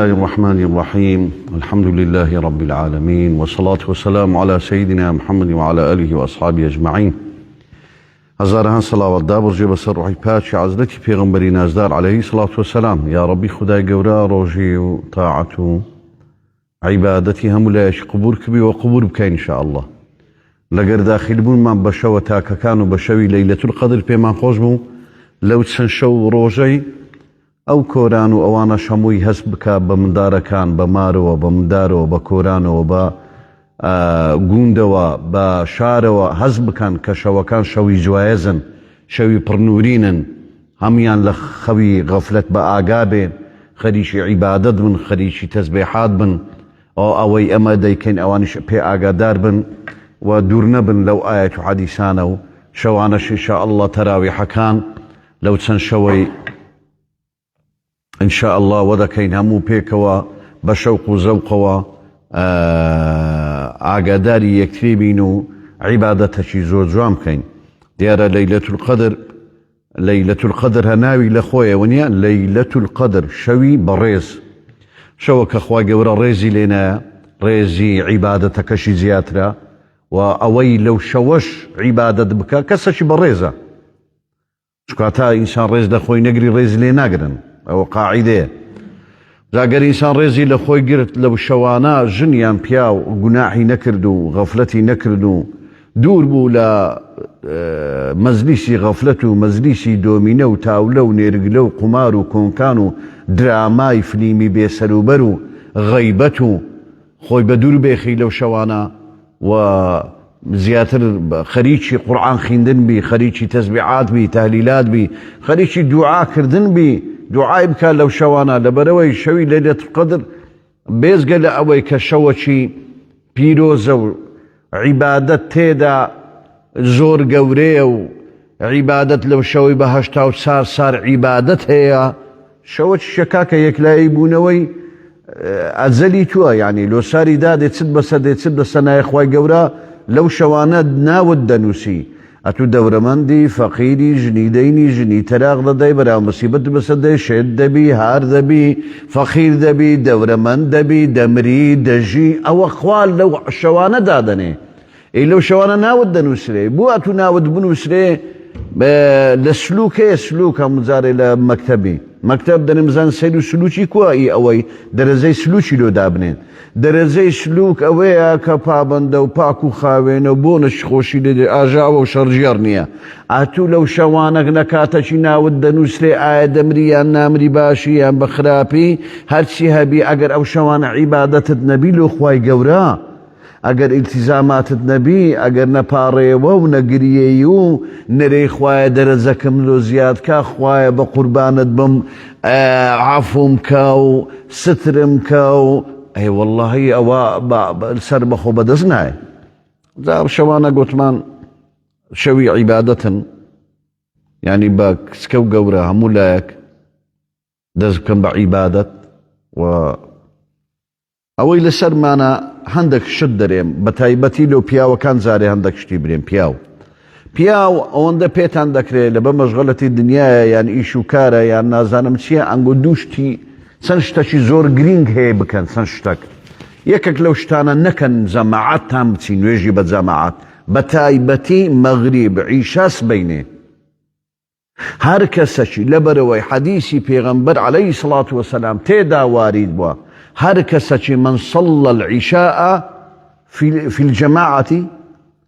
الله الرحمن الرحيم الحمد لله رب العالمين والصلاة والسلام على سيدنا محمد وعلى آله وأصحابه أجمعين. هزارهان صلاوات دابر جيب سر روحي پاچ عزلتي پیغمبري نازدار عليه الصلاة والسلام. يا ربي خداي قورا روجي وطاعته عبادتي هم لاش قبور كبي وقبور بك إن شاء الله. لقر داخل بون من بشو تاكا كانوا بشوي ليلة القدر بيمان خوش بو لو تسنشو روجي او كوران و اوانا شموي هسبك بمداركان بمارو بمدارو بكورانو ب گوندوا بشاروا هزبكان كشوكان شوي جوائزن شوي برنورينن هميان لخوي غفلت بآقابين خريشي عبادت بن خريشي تسبيحات بن اوي اما ديكين اوانش بي آقادار بن ودورنا بن لو آية حديثانو شوانش ان شاء الله تراويح كان لو تسنشوي إن شاء الله ودكين همو بيكوا بشوق وزوقوا عقداري يكتريبينو عبادة شي زور جوام كين ديارة ليلة القدر هناوي لخويا ونيا ليلة القدر شوي بريز شوك أخوة قورا ريزي لنا ريزي عبادتك شي زياترا وأوي لو شوش عبادة بكا كسا شي بريزة شكاتا إنسان ريز لخوي نقري ريز لنا قرن او قاعده زاگر انسان رزي لخوي قرت لو شوانا جنيان بياو گناحي نكردو غفلتي نكردو دور بو لا مزليسي غفلتو مزليسي دومينو تاولو نيرقلو قمارو كونكانو دراماي فليمي بيسلو برو غيبتو خوي بدور بيخي لو شوانا و زياتر خريجي قرآن خيندن بي خريجي تسبيعات بي تهليلات بي خريجي دعاء كردن بي دعاء بكا لو شوانا لبروي شوي ليلة القدر بيزقل اوي كشوشي بيروزو عبادة تيدا زور قوريو عبادة لو شوي بهشتاو صار عبادة هي شوش شكاكا يكلاي بونوي ازلي توا يعني لو ساري دادي تسد سنة اخواي قورا لو شوانا ناود دنوسي اتو دورمندي فقيري جنيديني جني تراغ داي برا مصيبت بسد شد دبي هار دبي فقير دبي دورمند دبي دمري دجي او اخوال لو شوانا دادني اي لو شوانا ناود دنوسري بو اتو ناود بنوسري لسلوك مزاري لمكتبي مكتب دنمزان سيلو سلوكي كواي اوي درزي سلوكي لو دابنين درزي سلوك اوي كبابند و باكو خاوين و بونش خوشي لدي اجاو و شرجيرنيا اتو لو شوانك نكاتشي ناود دنوسري دمريان نامري باشيان بخرابي هرشي هبي اگر او شوان عبادة النبي لو خواي قورا اگر التزامات النبي اگر نپاره و نگریهیو نری خواه درزکم لو زیاد که خواه بقربانت بم عفوم كاو سترم كاو اي والله او سر بخو بدزناي زاب شوانا قوتمان شوي عبادة يعني باك سكو قورا همولاك دزكم بعبادة و اوي لسر مانا هندك شدريم بتايبتي لو بياو كان زاري هندك شتي بريم بياو اونده بيت هندك ري لبا مشغلتي الدنيا يعني ايشو كارا يعني نازانم تشي انقو دوشتي سنشتشي زور جرينج هي بكن سنشتك يكك لو شتانا نكن زماعات تامتي نويجي بتزماعات بتايبتي مغرب عيشاس بيني هر كسشي لبروي حديثي بيغمبر عليه الصلاة والسلام تيدا وارد بوا هر كسشي من صلى العشاء في الجماعة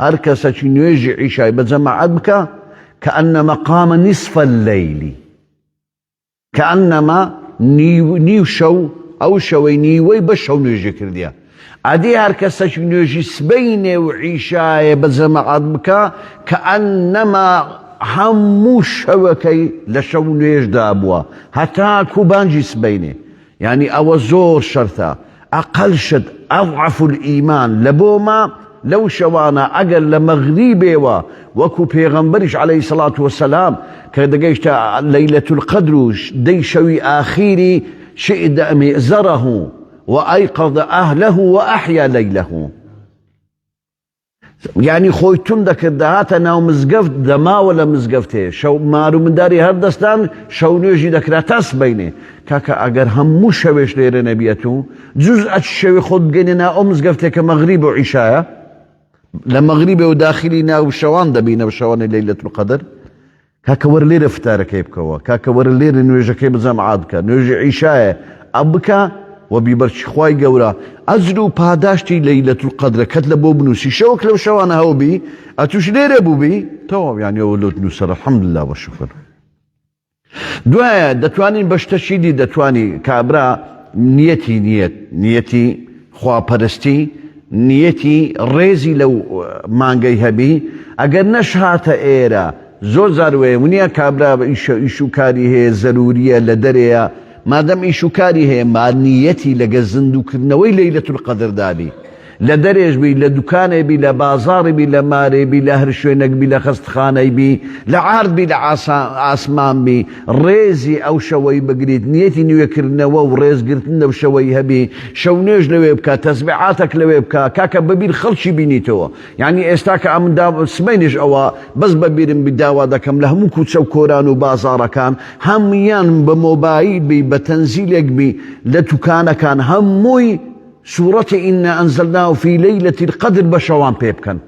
هر كسشي نويجي عشاء بجماعة بك كأنما قام نصف الليل كأنما نيو شو أو شوي نيوي بشو نويجي كرديا عدي هر كسشي نويجي سبيني وعشاء بجماعة بك كأنما همو شوكي لشو نويج دابوا حتى كوبانجي سبيني يعني او زور شرطة اقل شد اضعف الايمان لبوما لو شوانا اقل لمغريبي وكو بيغمبرش عليه الصلاة والسلام كدقيشت ليلة القدر دي شوي اخيري شئد مئزره وايقظ اهله واحيا ليله يعني خۆی تون دەکرد دەهاتە ناو مزگەفت دەماوە لە مزگەفتێ شەو مار و منداری هەردەستان شەو نوێژی دەکرا تا سبەینێ کاکە ئەگەر هەموو شەوێش لێرە نەبیێت و جوز ئەچ شەوی خۆت بگەنێ نا ئەو مزگەفتێک کە مەغریب و عیشایە لە مەغریبێ و داخلی ناو شەوان دەبینە بە شەوانی لەیلەتول قەدر کاکە وەرە لێرە فتارەکەی بکەوە کاکە وەرە لێرە نوێژەکەی بجەمعات بکە نوێژی عیشایە ئەم بکە و بیبەرچی خوای گەورە ئەجر و پاداشتی لەیلەتول قەدرەکەت لە بۆ بنووسی شەوەک لەو شەوانە هەوبی ئەتوش لێرە بووبی تەواو یعنی ئەوە لۆت نووسەر الحەمدولله وەشوکر دوایە دەتوانین بە شتەشی دی دەتوانی کابرا نیەتی خواپەرستی نیەتی ڕێزی لەو مانگەی هەبی ئەگەر نەش هاتە ئێرە زۆر جار وێ ونیە کابرا ئیش و کاری هەیە زەروریە لە دەرەیە مادەم ئیش و کاری هەیە مانیەتی لەگە زندوکردنەوەی لەیلەتول قەدر دابی لە دەرێش بی لە دوکانێ بی لە بازاڕی بی لە مارێ بی لە هەر شوێنێک بی لە خەستخانەی بی لە عارد بی لە ئاسمان بی ڕێزی ئەو شەوەی بگریت نیەتی نوێکردنەوە و ڕێزگرتن لەو شەوەی هەبی شەو نوێژ لەوێ بکە تەسبیحاتێک لەوێ بکە کاکە بەبیر خەڵکی بینیتەوە یعنی ئێستا کە ئەم سبەینش ئەوە بەس بەبیرم بی داوا دەکەم لە هەموو کوچە و کۆران و بازاڕەکان هەمویان بە مۆبایل بی بە تەنزیلێک بی لە دوکانەکان هەمووی سورة إنا أنزلناه في ليلة القدر بشوان بيبكن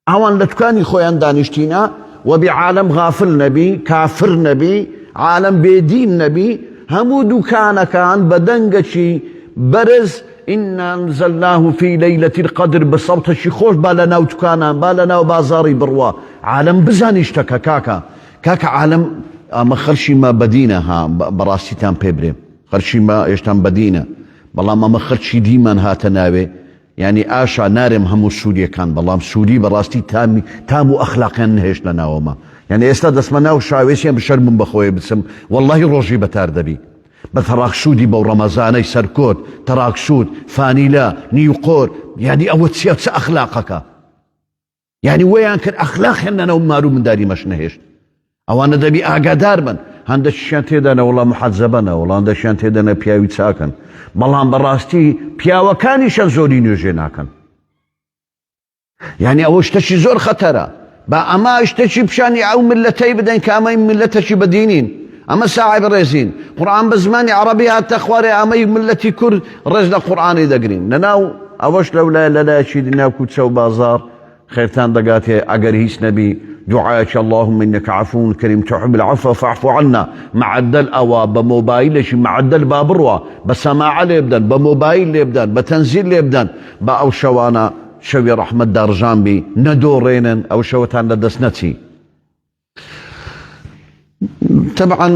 اوان لتكاني خويان دانشتينا وبعالم غافل نبي كافر نبي عالم بيدين نبي همو كان بدنجشي برز إنا أنزلناه في ليلة القدر بصوت الشيخوش بالنا وتكانا بالنا وبازاري بروا عالم بزان اشتكى كاكا عالم ما خرشي ما بدينها براستيتان بيبري خرشي ما يشتان بدينه بەڵام ئەمە خەرچی دیمان هاتە ناوێ یعنی ئاشا نارێم هەموو سووریەکان بەڵام سووری بەڕاستی تام و ئەخلاقیان نهێشتە ناوەمە یعنی ئێستا دەستمە ناو شاوێسیان بشەرمم بەخۆی بچم وەڵڵاهی ڕۆژی بەتار دەبی بە تەڕاکسوودی بەو ڕەمەزانەی سەرکۆت تەڕاکسوود فانیلا نیوقۆر یعنی ئەوە چیە چ ئەخلاقەکە یعنی وەیان کرد ئەخلاقیان لەناو مار و منداری مەش نەهێشت ئەوانە دەبی ئاگادار بن هەندێکیان تێدانە وەڵام محەزەبەنە وەڵام هەندێکیان تێدانە پیاوی چاکن بەڵام بەڕاستی پیاوەکانیشان زۆری نوێژێ ناکەن یعنی ئەوە شتێکی زۆر خەتەرە با ئەمە شتێکی پیشانی ئەو ملەتەی بدەین کە ئەمەی ملەتێکی بەدینین ئەمە ساعی بڕێزین قورئان بە زمانی عەرەبی هاتە خوارێ ئەمەی ملەتی کورد ڕێز لە قورئانی دەگرین لەناو ئەوەش لەولایە لەلایەکی ناو کوچە و بازار خێرتان دەگاتێ ئەگەر هیچ نەبی دعاءك اللهم إنك عفو كريم تحب العفو فاعف عنا معدل أوا بموبايل شي معدل بابروا بسماع ليبدن بموبايل ليبدن بتنزيل ليبدن بأو شوانا شوي رحمة دار جانبي ندورينن أو شوتان لدسنتي طبعا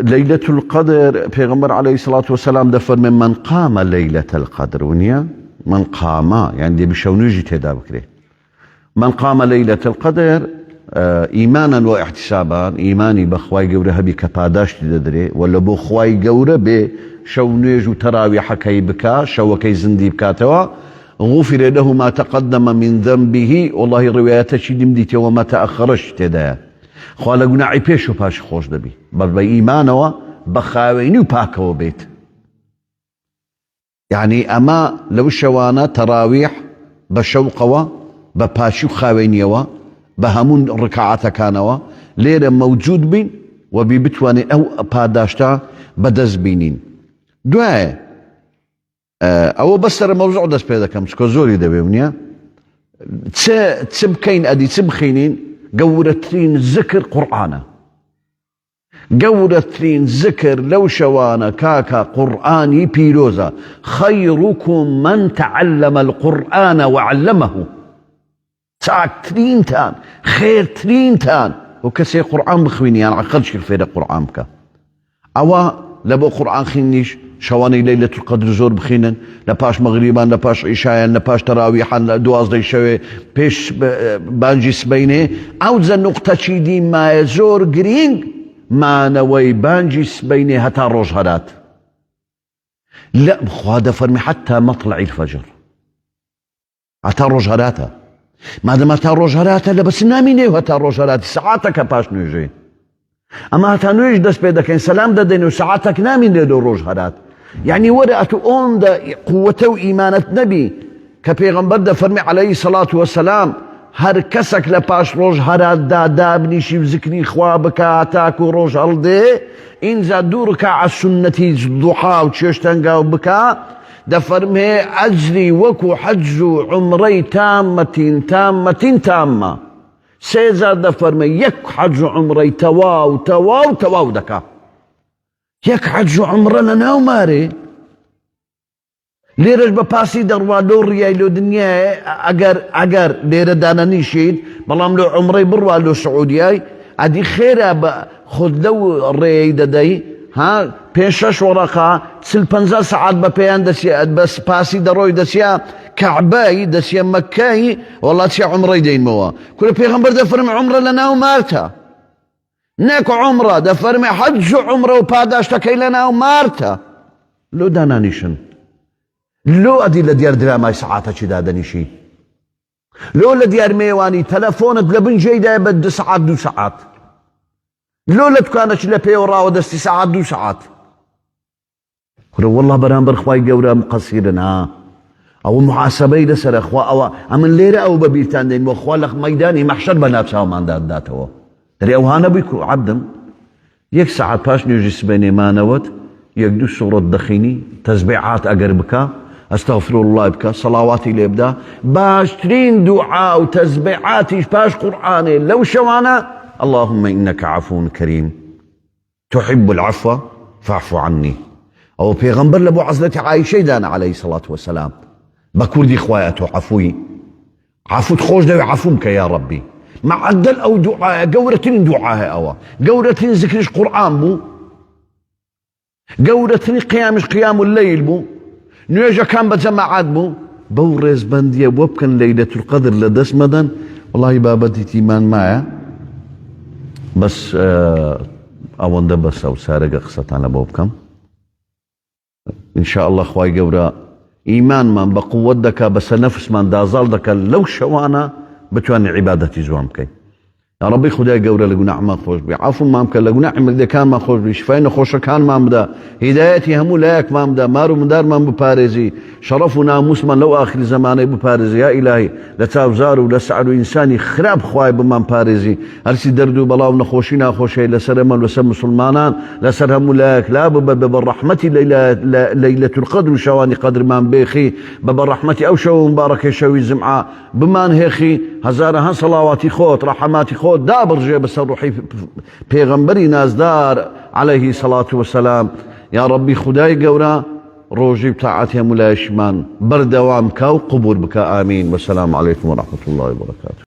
ليلة القدر پیغمبر عليه الصلاة والسلام دفر من قام ليلة القدر ونيا من قام يعني دي بشونوجي تدا بكري من قام ليلة القدر إيمانا واحتسابا إيماني بخواي قورة هبي كباداش تدري ولا بو خواي قورة بشو نيجو تراوي حكي بكا شو كي زندي بكاتوا غفر له ما تقدم من ذنبه والله روايات شي دمديتي وما تأخرش تدا خوالا قناعي بيشو باش خوش دبي بل إيمانوا بخاويني وباكو بيت يعني أما لو شوانا تراويح بشوقوا بپاشی و خاوێنیەوە بە هەموو ڕکعاتەکانەوە لێرە مەوجود بین و بتوانین ئەو پاداشتا بەدەست بینین دوایە ئەوە بەسەرە مەوزوع دەست پێ دەکەم چکۆ زۆری دەبێ ونیە چ بکەین ئەدی چ بخینین گەورەترین ذکر قورئانە گەورەترین ذکر لەو شەوانە کاکە قورئانی پیرۆزە خەیڕوکم من تعلم القورئان وعلمه چاکترینتان خێرترینتان و کەسێ قورئان بخوێنیان عەقڵشی فێرە قورئان بکە ئەوە لە بۆ قورئان خوێندنیش شەوانەی لەیلەتول قەدر زۆر بخوێنن لە پاش مەغریبان لە پاش عیشایان لە پاش تەراویحان لە دوازدەی شەوێ پێش بانجی سبەینێ ئەو جە نوقتەچی دیمایە زۆر گرنگ مانەوەی بانجی سبەینێ هەتا ڕۆژ هەرات لا خوا دەفەرمی حتى مطلع الفجر هەتا ڕۆژ هەراتە مادەم هەتا ڕۆژ هەراتە لە بەس نامینێ و هەتا ڕۆژ هەراتی سەعاتەکە پاش نوێژێ ئەمە هەتا نوێژ دەست پێ دەکەین سەلام دەدەین و سەعاتەک نامینێ لەو ڕۆژ هەرات یعنی وەرە ئەتو ئەوەندە قووەتە و ئیمانەت نەبی کە پێغەمبەر دەفەرمێ عەلەیهی سەڵات وەسەلام هەر کەسێک لە پاش ڕۆژ هەراتدا دابنیشی و ذکری خوا بکە تاکو و ڕۆژ هەڵدێ ئینجا 2 ڕکعەت سونەتی دوحا و چێشتەنگاو بکە دەفەرمێ ئەجری وەکو حەج و عومرەی تامە 3 جار دەفەرمێ یەک حەج و عومرەی تەواو دەکا یەک حەج و عومرە لە ناو مارێ لێرەش بە پاسی دەڕوا لەو ڕیای لۆ دنیای ئەگەر لێرە دانەنیشید بەڵام لۆ عومرەی بڕوا لۆ سعودیای ئەدی خێرە بە خۆت لەو ڕێی دەدەی ها 5-6 وەرەقە 40-50 سەعات بە پێیان دەچێت بە پاسی دەڕۆی دەچیا کەعبەی دەچێ مەککەی وەڵات چێ عومرەی دەینمەوە کورە پێغەمبەر دەفەرمێ عومرە لە ناو مارتە نەک عومرە دەفەرمێ حەج و عومرە و پاداشتەکەی لە ناو مارتە لۆ دانانیشن لۆ ئەدی لە دیار درامای سەعاتەکی دادەنیشی لۆ لە دیار میێوانی تەلەفۆنت لە بنجێیدای بە 2 سەعات 2 سەعات لۆ لە دوکانەکی لە پێوە ڕاوە دەستی سەعات 2 سەعات کورە وەڵڵا بەرامبەر خوای گەورە قەسیرن ها ئەوە محاسەبەی لەسەرە خوا ئەوە ئەمن لێرە ئەو بە بیرتان دێن بۆ خوا لە مەیدانی مەحشەر بە ناوچاوماندا داتەوە دەرێ ئەوهانە بووی کو عەبدم 1 سەعات پاش نوێژی سبەینێمانەوەت 1-2 سوڕەت دەخینی تەسبیحات ئەگەر بکە ئەستەغفر الله بکە سەڵاواتی لێ بدە باشترین دوعا و تەسبیحاتیش پاش قورئانێ لەو شەوانە اللهم إنك عفو كريم تحب العفو فاعف عني أو پیغمبر لبو حضرت عائشة دانا عليه الصلاة والسلام بكردي خواياتو عفوي عفو تخوش دوي عفوك يا ربي معدل أو دعاء قورتين دعاء أوا قورتين ذكرش قرآن بو قورتين قيام الليل بو نيجا كان بجماعات بو بورز بندية وبكن ليلة القدر لدس مدن والله بابتي تيمان معي بس ئەوەندە بەس ئەو سارەگە قسەتانە بۆ بکەم ئینشاء الله خوای گەورە ئیمانمان بە قووەت دەکا بەسەر نەفسمان دازاڵ دەکا لەو شەوانە بتوانین عیبادەتی جوان بکەین یا ربی خدای گەورە لە گوناحمان خۆش بێ عەفومان بکە لە گوناحی مردەکانمان خۆش بێ شیفای نەخۆشەکانمان بدە هیدایەتی هەموو لایەکمان بدە مار و مندارمان بپارێزی شەڕەف و ناموسمان لەو ئاخری زەمانەی بپارێزی یا ئیلاهی لە چاوزار و لە سەعد و ئینسانی خراپ خوای بمان پارێزی هەرچی دەرد و بەڵاو نەخۆشی ناخۆشەی لەسەر ئەمە لەسەر مسلمانان لەسەر هەموو لایەک لا ببە بە ڕەحمەتی لەیلەة القەدر و شەوانی قەدرمان بێخی بە ڕەحمەتی ئەو شەو مبارەکەی شەوی جمعە بمان هێخی هەزارەها سەڵاواتی خۆت ڕەحماتی خۆت دابڕژێ بەسەر ڕوحی پێغەمبەری نازدار عليه الصلاة والسلام يا ربي خدای گەورە ڕۆژی بتاعەتی هەموو لایەشمان بەردەوام کا و قبول بکە ئامین والسلام عليكم ورحمة الله وبركاته